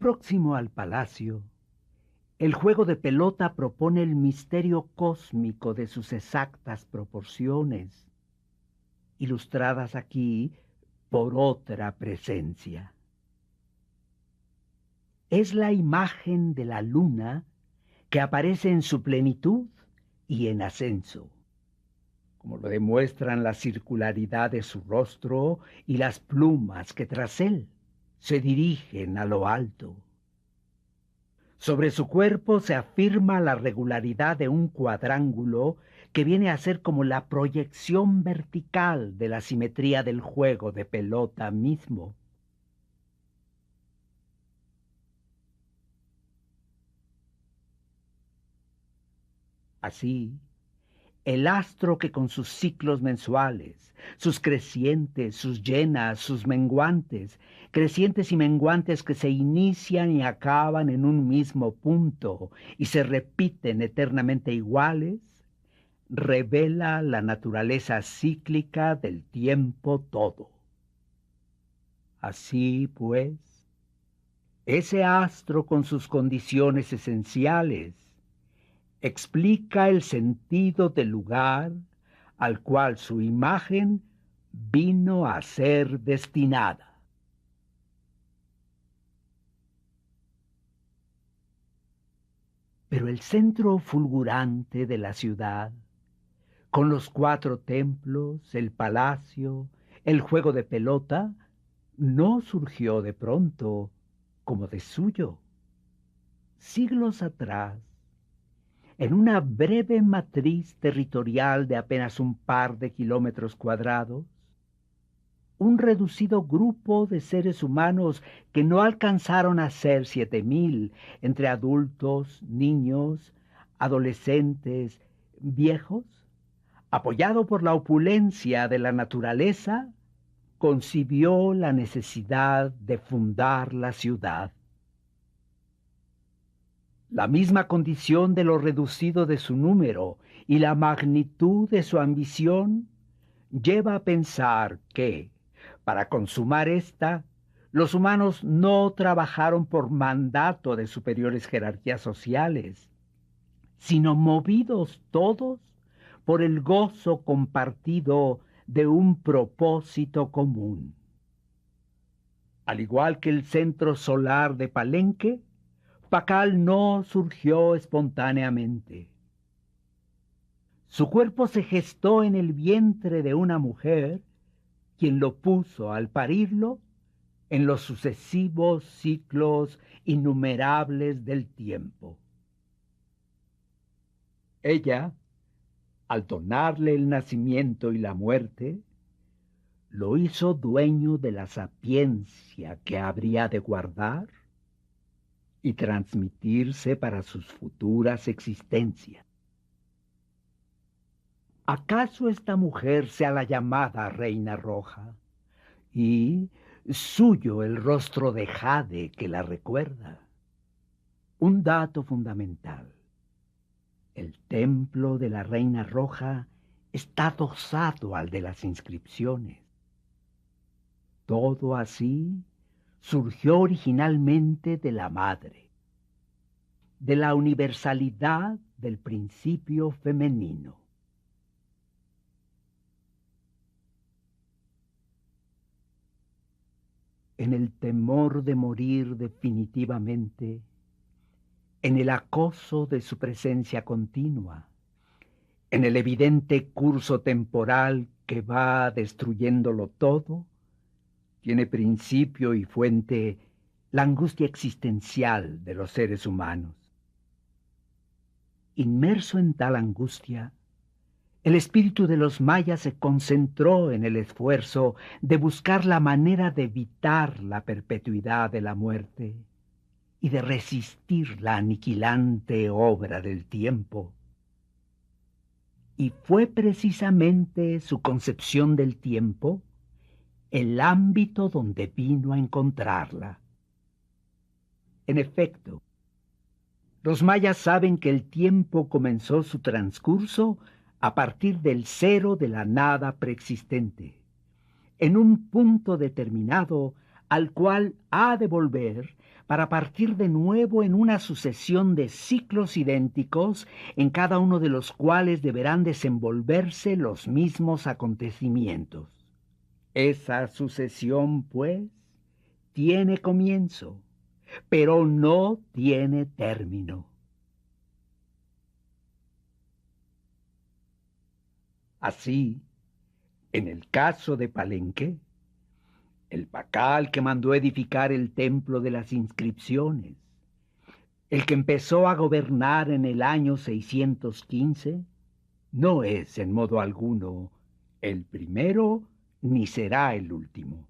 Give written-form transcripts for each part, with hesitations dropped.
Próximo al palacio, el juego de pelota propone el misterio cósmico de sus exactas proporciones, ilustradas aquí por otra presencia. Es la imagen de la luna que aparece en su plenitud y en ascenso, como lo demuestran la circularidad de su rostro y las plumas que tras él se dirigen a lo alto. Sobre su cuerpo se afirma la regularidad de un cuadrángulo que viene a ser como la proyección vertical de la simetría del juego de pelota mismo. Así, el astro que con sus ciclos mensuales, sus crecientes, sus llenas, sus menguantes, crecientes y menguantes que se inician y acaban en un mismo punto y se repiten eternamente iguales, revela la naturaleza cíclica del tiempo todo. Así pues, ese astro con sus condiciones esenciales explica el sentido del lugar al cual su imagen vino a ser destinada. Pero el centro fulgurante de la ciudad, con los 4 templos, el palacio, el juego de pelota, no surgió de pronto como de suyo. Siglos atrás, en una breve matriz territorial de apenas un par de kilómetros cuadrados, un reducido grupo de seres humanos que no alcanzaron a ser 7.000, entre adultos, niños, adolescentes, viejos, apoyado por la opulencia de la naturaleza, concibió la necesidad de fundar la ciudad. La misma condición de lo reducido de su número y la magnitud de su ambición lleva a pensar que, para consumar esta, los humanos no trabajaron por mandato de superiores jerarquías sociales, sino movidos todos por el gozo compartido de un propósito común. Al igual que el centro solar de Palenque, Pacal no surgió espontáneamente. Su cuerpo se gestó en el vientre de una mujer, quien lo puso al parirlo en los sucesivos ciclos innumerables del tiempo. Ella, al donarle el nacimiento y la muerte, lo hizo dueño de la sapiencia que habría de guardar y transmitirse para sus futuras existencias. ¿Acaso esta mujer sea la llamada Reina Roja y suyo el rostro de jade que la recuerda? Un dato fundamental: el templo de la Reina Roja está adosado al de las inscripciones. Todo así surgió originalmente de la madre, de la universalidad del principio femenino. En el temor de morir definitivamente, en el acoso de su presencia continua, en el evidente curso temporal que va destruyéndolo todo, tiene principio y fuente la angustia existencial de los seres humanos. Inmerso en tal angustia, el espíritu de los mayas se concentró en el esfuerzo de buscar la manera de evitar la perpetuidad de la muerte y de resistir la aniquilante obra del tiempo. Y fue precisamente su concepción del tiempo el ámbito donde vino a encontrarla. En efecto, los mayas saben que el tiempo comenzó su transcurso a partir del cero de la nada preexistente, en un punto determinado al cual ha de volver para partir de nuevo en una sucesión de ciclos idénticos, en cada uno de los cuales deberán desenvolverse los mismos acontecimientos. Esa sucesión, pues, tiene comienzo, pero no tiene término. Así, en el caso de Palenque, el Pacal que mandó edificar el templo de las inscripciones, el que empezó a gobernar en el año 615, no es en modo alguno el primero ni será el último.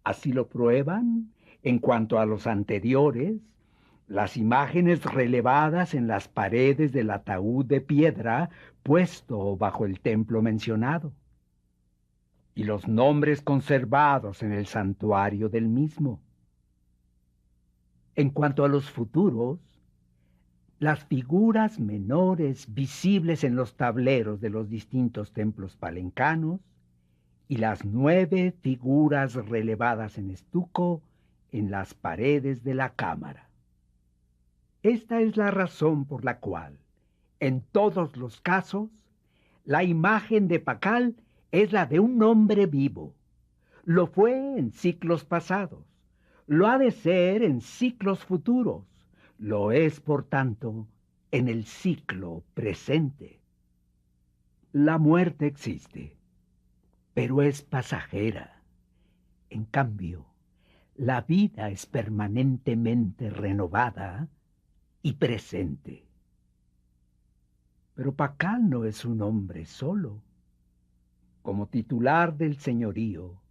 Así lo prueban, en cuanto a los anteriores, las imágenes relevadas en las paredes del ataúd de piedra puesto bajo el templo mencionado, y los nombres conservados en el santuario del mismo. En cuanto a los futuros, las figuras menores visibles en los tableros de los distintos templos palencanos y las 9 figuras relevadas en estuco en las paredes de la cámara. Esta es la razón por la cual, en todos los casos, la imagen de Pacal es la de un hombre vivo. Lo fue en ciclos pasados, lo ha de ser en ciclos futuros, lo es, por tanto, en el ciclo presente. La muerte existe, pero es pasajera. En cambio, la vida es permanentemente renovada y presente. Pero Pacal no es un hombre solo. Como titular del señorío,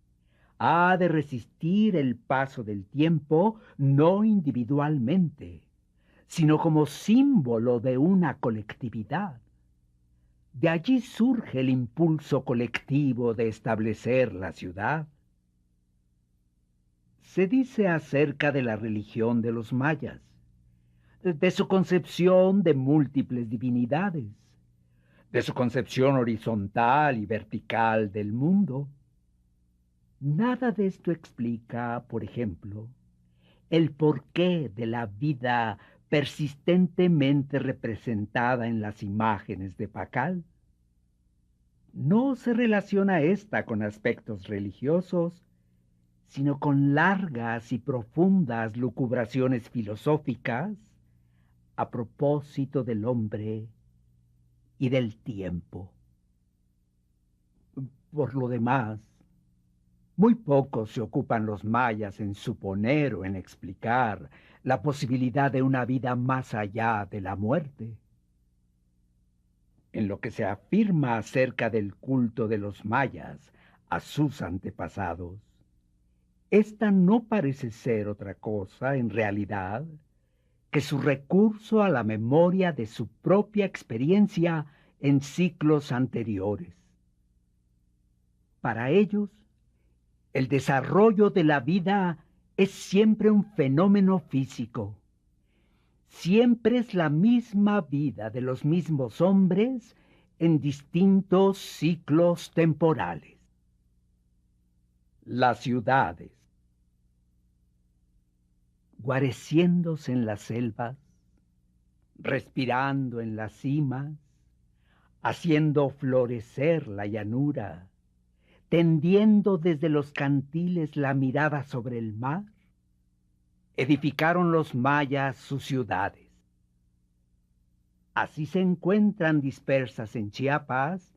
ha de resistir el paso del tiempo no individualmente, sino como símbolo de una colectividad. De allí surge el impulso colectivo de establecer la ciudad. Se dice acerca de la religión de los mayas, de su concepción de múltiples divinidades, de su concepción horizontal y vertical del mundo. Nada de esto explica, por ejemplo, el porqué de la vida persistentemente representada en las imágenes de Pacal. No se relaciona ésta con aspectos religiosos, sino con largas y profundas lucubraciones filosóficas a propósito del hombre y del tiempo. Por lo demás, muy poco se ocupan los mayas en suponer o en explicar la posibilidad de una vida más allá de la muerte. En lo que se afirma acerca del culto de los mayas a sus antepasados, esta no parece ser otra cosa, en realidad, que su recurso a la memoria de su propia experiencia en ciclos anteriores. Para ellos, el desarrollo de la vida es siempre un fenómeno físico. Siempre es la misma vida de los mismos hombres en distintos ciclos temporales. Las ciudades, guareciéndose en las selvas, respirando en las cimas, haciendo florecer la llanura, tendiendo desde los cantiles la mirada sobre el mar, edificaron los mayas sus ciudades. Así se encuentran dispersas en Chiapas,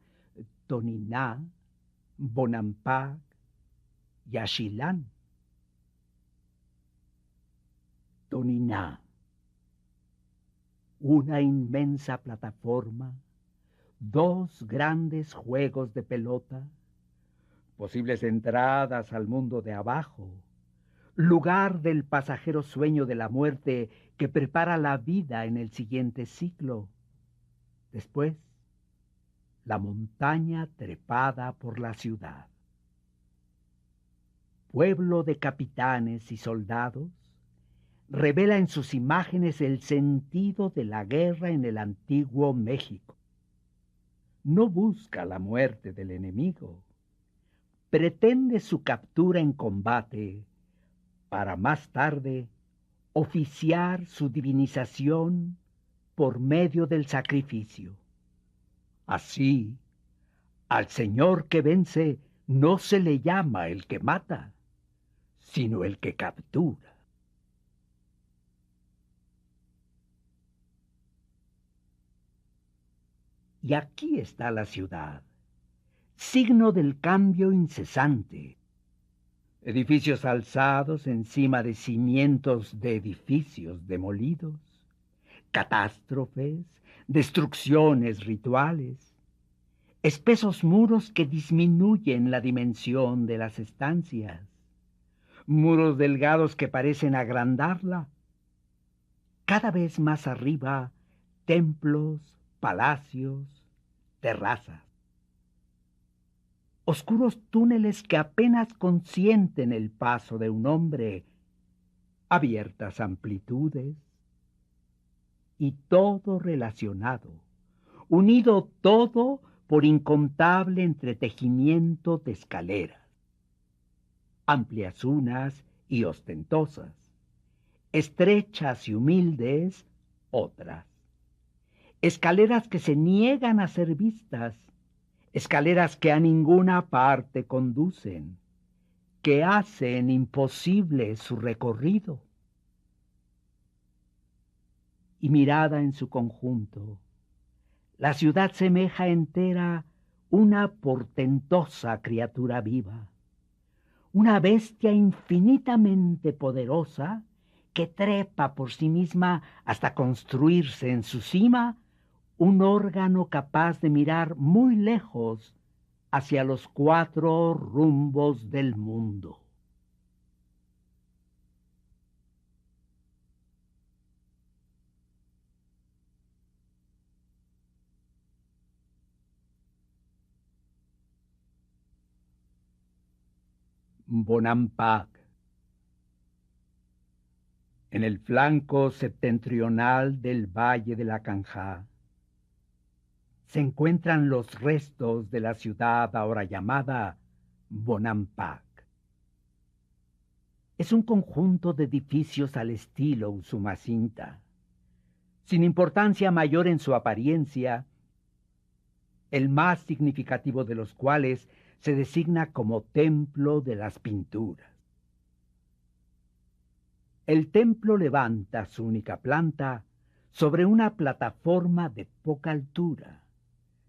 Toniná, Bonampak y Axilán. Toniná, una inmensa plataforma, 2 grandes juegos de pelota, posibles entradas al mundo de abajo, lugar del pasajero sueño de la muerte que prepara la vida en el siguiente ciclo. Después, la montaña trepada por la ciudad. Pueblo de capitanes y soldados, revela en sus imágenes el sentido de la guerra en el antiguo México. No busca la muerte del enemigo, pretende su captura en combate para más tarde oficiar su divinización por medio del sacrificio. Así, al Señor que vence no se le llama el que mata, sino el que captura. Y aquí está la ciudad, signo del cambio incesante. Edificios alzados encima de cimientos de edificios demolidos, catástrofes, destrucciones rituales, espesos muros que disminuyen la dimensión de las estancias, muros delgados que parecen agrandarla. Cada vez más arriba, templos, palacios, terrazas. Oscuros túneles que apenas consienten el paso de un hombre, abiertas amplitudes, y todo relacionado, unido todo por incontable entretejimiento de escaleras, amplias unas y ostentosas, estrechas y humildes otras, escaleras que se niegan a ser vistas, escaleras que a ninguna parte conducen, que hacen imposible su recorrido. Y mirada en su conjunto, la ciudad semeja entera una portentosa criatura viva, una bestia infinitamente poderosa que trepa por sí misma hasta construirse en su cima un órgano capaz de mirar muy lejos hacia los cuatro rumbos del mundo. Bonampak. En el flanco septentrional del valle de la Canjá se encuentran los restos de la ciudad ahora llamada Bonampak. Es un conjunto de edificios al estilo Usumacinta, sin importancia mayor en su apariencia, el más significativo de los cuales se designa como Templo de las Pinturas. El templo levanta su única planta sobre una plataforma de poca altura,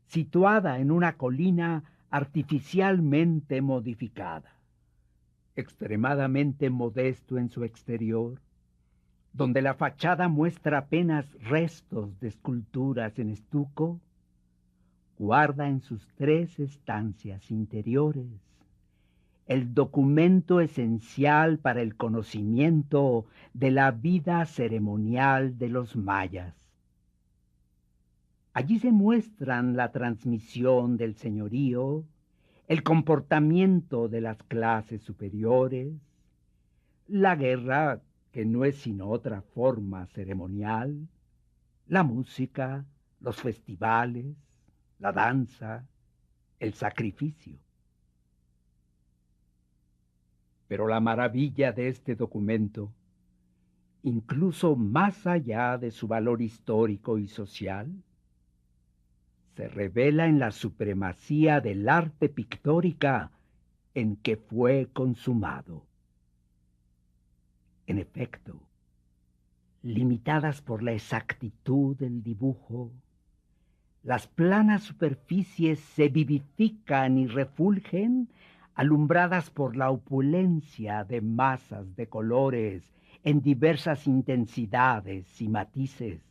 situada en una colina artificialmente modificada, extremadamente modesto en su exterior, donde la fachada muestra apenas restos de esculturas en estuco, guarda en sus 3 estancias interiores el documento esencial para el conocimiento de la vida ceremonial de los mayas. Allí se muestran la transmisión del señorío, el comportamiento de las clases superiores, la guerra, que no es sino otra forma ceremonial, la música, los festivales, la danza, el sacrificio. Pero la maravilla de este documento, incluso más allá de su valor histórico y social, se revela en la supremacía del arte pictórica en que fue consumado. En efecto, limitadas por la exactitud del dibujo, las planas superficies se vivifican y refulgen alumbradas por la opulencia de masas de colores en diversas intensidades y matices.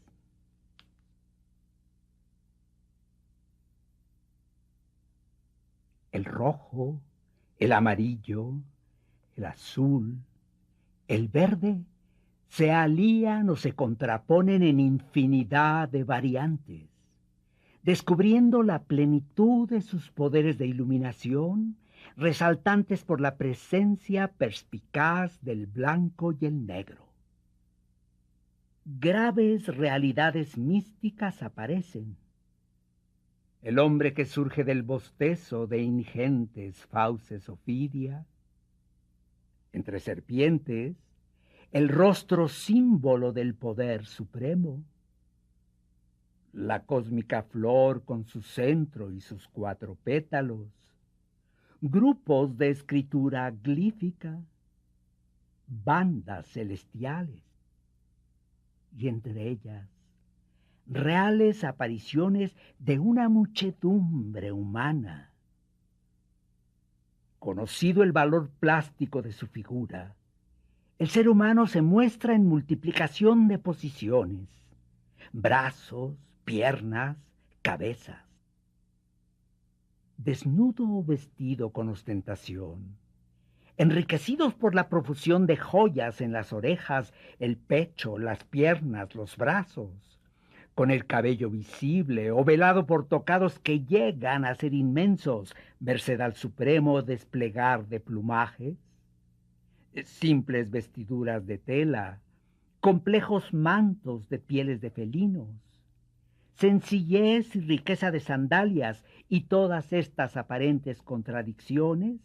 El rojo, el amarillo, el azul, el verde se alían o se contraponen en infinidad de variantes, descubriendo la plenitud de sus poderes de iluminación, resaltantes por la presencia perspicaz del blanco y el negro. Graves realidades místicas aparecen. El hombre que surge del bostezo de ingentes fauces Ofidia, entre serpientes, el rostro símbolo del poder supremo, la cósmica flor con su centro y sus 4 pétalos, grupos de escritura glífica, bandas celestiales, y entre ellas reales apariciones de una muchedumbre humana. Conocido el valor plástico de su figura, el ser humano se muestra en multiplicación de posiciones, brazos, piernas, cabezas. Desnudo o vestido con ostentación, enriquecidos por la profusión de joyas en las orejas, el pecho, las piernas, los brazos, con el cabello visible o velado por tocados que llegan a ser inmensos, merced al supremo desplegar de plumajes, simples vestiduras de tela, complejos mantos de pieles de felinos, sencillez y riqueza de sandalias, y todas estas aparentes contradicciones,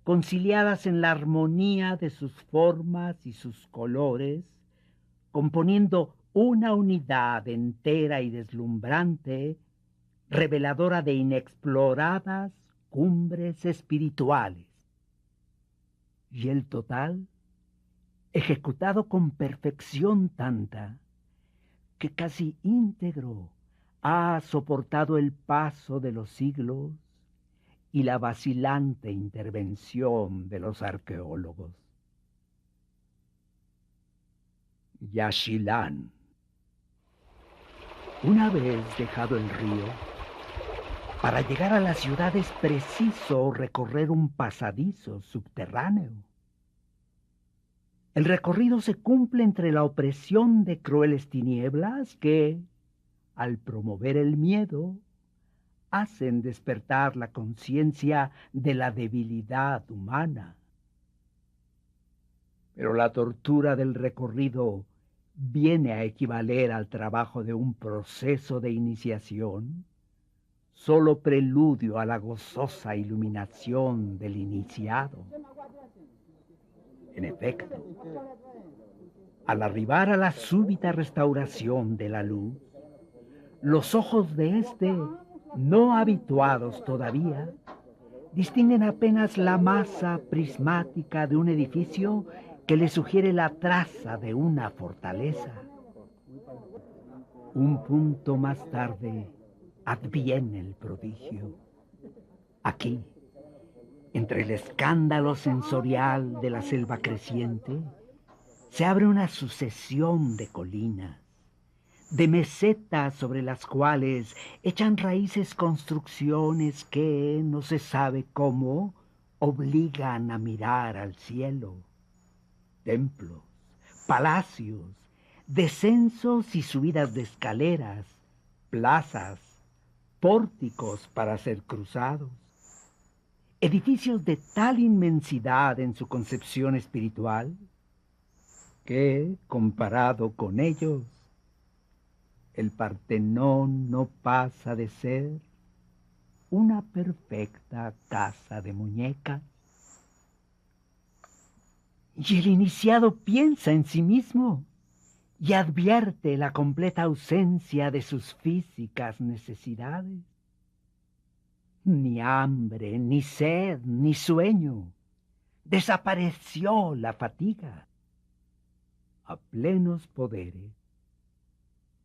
conciliadas en la armonía de sus formas y sus colores, componiendo una unidad entera y deslumbrante, reveladora de inexploradas cumbres espirituales. Y el total, ejecutado con perfección tanta, que casi íntegro ha soportado el paso de los siglos y la vacilante intervención de los arqueólogos. Yaxchilán. Una vez dejado el río, para llegar a la ciudad es preciso recorrer un pasadizo subterráneo. El recorrido se cumple entre la opresión de crueles tinieblas que, al promover el miedo, hacen despertar la conciencia de la debilidad humana. Pero la tortura del recorrido viene a equivaler al trabajo de un proceso de iniciación, solo preludio a la gozosa iluminación del iniciado. En efecto, al arribar a la súbita restauración de la luz, los ojos de éste, no habituados todavía, distinguen apenas la masa prismática de un edificio que le sugiere la traza de una fortaleza. Un punto más tarde adviene el prodigio. Aquí, entre el escándalo sensorial de la selva creciente, se abre una sucesión de colinas, de mesetas sobre las cuales echan raíces construcciones que, no se sabe cómo, obligan a mirar al cielo. Templos, palacios, descensos y subidas de escaleras, plazas, pórticos para ser cruzados. Edificios de tal inmensidad en su concepción espiritual que, comparado con ellos, el Partenón no pasa de ser una perfecta casa de muñecas. Y el iniciado piensa en sí mismo y advierte la completa ausencia de sus físicas necesidades. Ni hambre, ni sed, ni sueño. Desapareció la fatiga. A plenos poderes,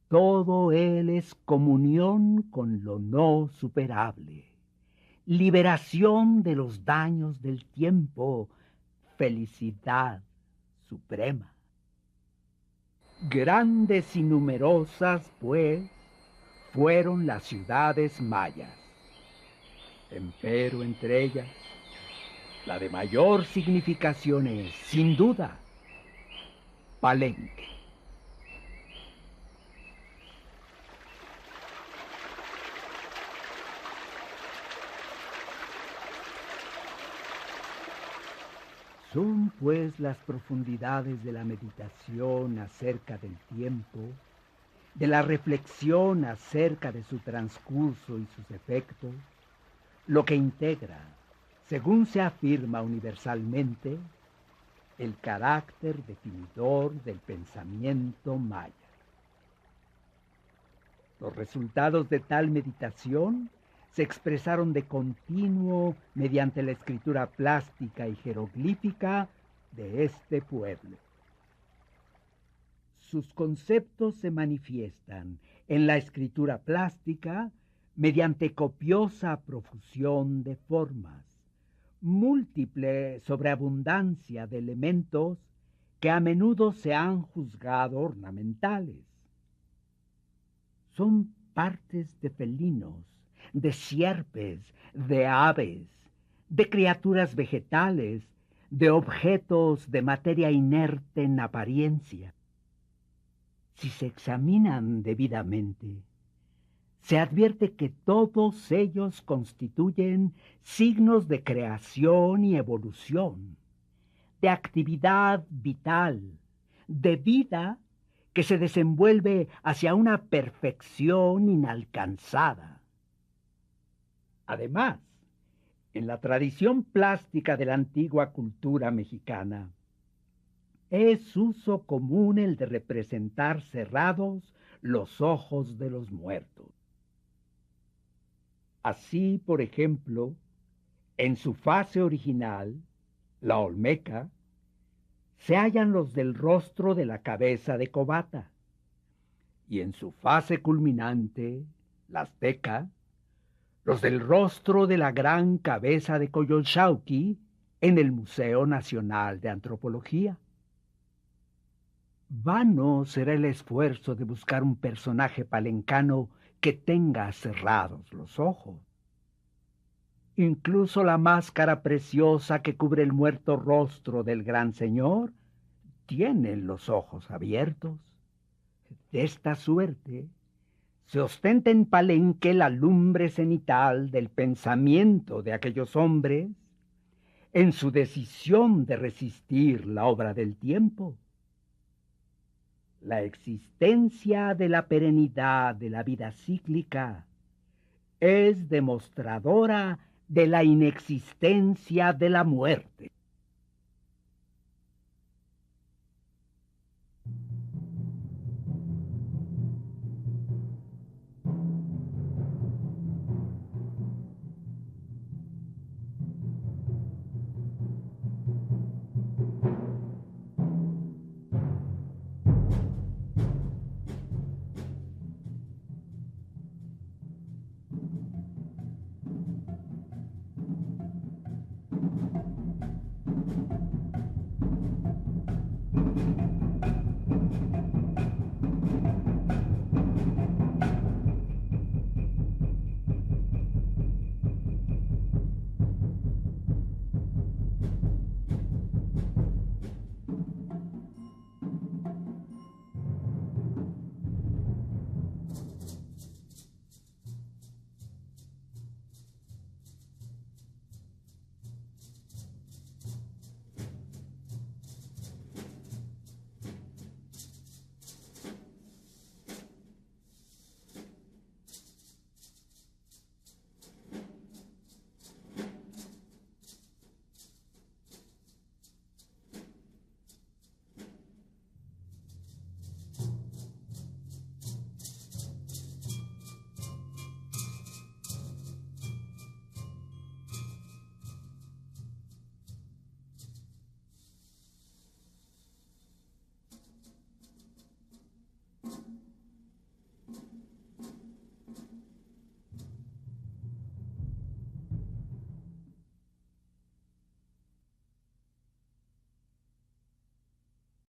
todo él es comunión con lo no superable, liberación de los daños del tiempo, felicidad suprema. Grandes y numerosas, pues, fueron las ciudades mayas. Empero entre ellas, la de mayor significación es, sin duda, Palenque. Son, pues, las profundidades de la meditación acerca del tiempo, de la reflexión acerca de su transcurso y sus efectos, lo que integra, según se afirma universalmente, el carácter definidor del pensamiento maya. Los resultados de tal meditación se expresaron de continuo mediante la escritura plástica y jeroglífica de este pueblo. Sus conceptos se manifiestan en la escritura plástica mediante copiosa profusión de formas, múltiple sobreabundancia de elementos que a menudo se han juzgado ornamentales. Son partes de felinos, de sierpes, de aves, de criaturas vegetales, de objetos de materia inerte en apariencia. Si se examinan debidamente, se advierte que todos ellos constituyen signos de creación y evolución, de actividad vital, de vida que se desenvuelve hacia una perfección inalcanzada. Además, en la tradición plástica de la antigua cultura mexicana, es uso común el de representar cerrados los ojos de los muertos. Así, por ejemplo, en su fase original, la olmeca, se hallan los del rostro de la cabeza de Cobata, y en su fase culminante, la azteca, los del rostro de la gran cabeza de Coyolxauhqui en el Museo Nacional de Antropología. Vano será el esfuerzo de buscar un personaje palencano que tenga cerrados los ojos. Incluso la máscara preciosa que cubre el muerto rostro del gran señor tiene los ojos abiertos. De esta suerte, se ostenta en Palenque la lumbre cenital del pensamiento de aquellos hombres en su decisión de resistir la obra del tiempo. La existencia de la perenidad de la vida cíclica es demostradora de la inexistencia de la muerte.